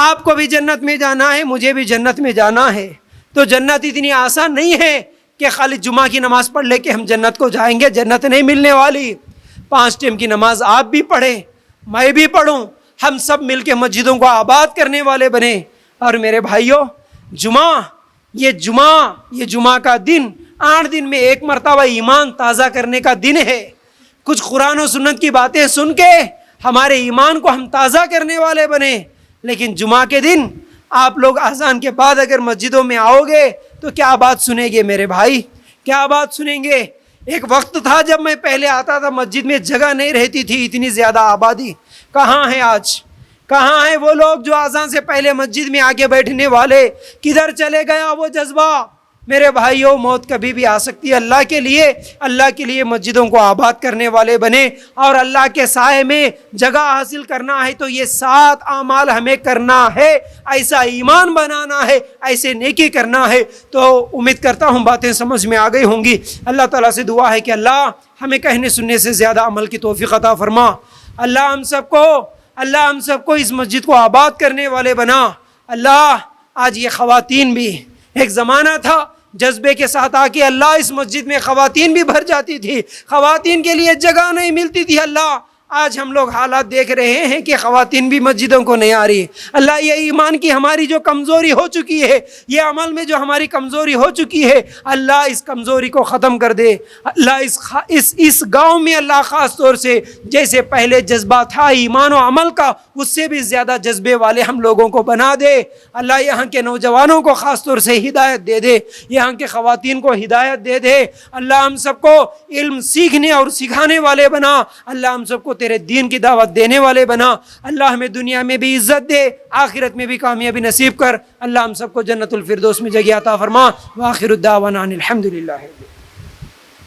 آپ کو بھی جنت میں جانا ہے، مجھے بھی جنت میں جانا ہے. تو جنت اتنی آسان نہیں ہے کہ خالی جمعہ کی نماز پڑھ لے کے ہم جنت کو جائیں گے، جنت نہیں ملنے والی. 5 ٹائم کی نماز آپ بھی پڑھیں، میں بھی پڑھوں، ہم سب مل کے مسجدوں کو آباد کرنے والے بنے. اور میرے بھائیوں یہ جمعہ کا دن 8 دن میں ایک مرتبہ ایمان تازہ کرنے کا دن ہے. کچھ قرآن و سنت کی باتیں سن کے ہمارے ایمان کو ہم تازہ کرنے والے بنے. لیکن جمعہ کے دن آپ لوگ اذان کے بعد اگر مسجدوں میں آؤ گے تو کیا بات سنیں گے میرے بھائی، کیا بات سنیں گے؟ ایک وقت تھا جب میں پہلے آتا تھا مسجد میں جگہ نہیں رہتی تھی، اتنی زیادہ آبادی. کہاں ہے آج؟ کہاں ہے وہ لوگ جو اذان سے پہلے مسجد میں آ کے بیٹھنے والے؟ کدھر چلے گیا وہ جذبہ؟ میرے بھائیوں موت کبھی بھی آ سکتی ہے، اللہ کے لیے مسجدوں کو آباد کرنے والے بنے، اور اللہ کے سائے میں جگہ حاصل کرنا ہے تو یہ 7 اعمال ہمیں کرنا ہے، ایسا ایمان بنانا ہے، ایسے نیکی کرنا ہے۔ تو امید کرتا ہوں باتیں سمجھ میں آ گئی ہوں گی۔ اللہ تعالیٰ سے دعا ہے کہ اللہ ہمیں کہنے سننے سے زیادہ عمل کی توفیق عطا فرما۔ اللہ ہم سب کو اس مسجد کو آباد کرنے والے بنا۔ اللہ آج یہ خواتین بھی، ایک زمانہ تھا جذبے کے ساتھ آ کے اللہ اس مسجد میں خواتین بھی بھر جاتی تھی، خواتین کے لیے جگہ نہیں ملتی تھی۔ اللہ آج ہم لوگ حالات دیکھ رہے ہیں کہ خواتین بھی مسجدوں کو نہیں آ رہی۔ اللہ یہ ایمان کی ہماری جو کمزوری ہو چکی ہے، یہ عمل میں جو ہماری کمزوری ہو چکی ہے، اللہ اس کمزوری کو ختم کر دے۔ اللہ اس گاؤں میں اللہ خاص طور سے جیسے پہلے جذبہ تھا ایمان و عمل کا، اس سے بھی زیادہ جذبے والے ہم لوگوں کو بنا دے۔ اللہ یہاں کے نوجوانوں کو خاص طور سے ہدایت دے دے، یہاں کے خواتین کو ہدایت دے دے۔ اللہ ہم سب کو علم سیکھنے اور سکھانے والے بنا۔ اللہ ہم سب کو تیرے دین کی دعوت دینے والے بنا۔ اللہ ہمیں دنیا میں بھی عزت دے، آخرت میں بھی کامیابی نصیب کر۔ اللہ ہم سب کو جنت الفردوس میں جگہ عطا فرما۔ وآخر الدعوانا ان الحمد للہ۔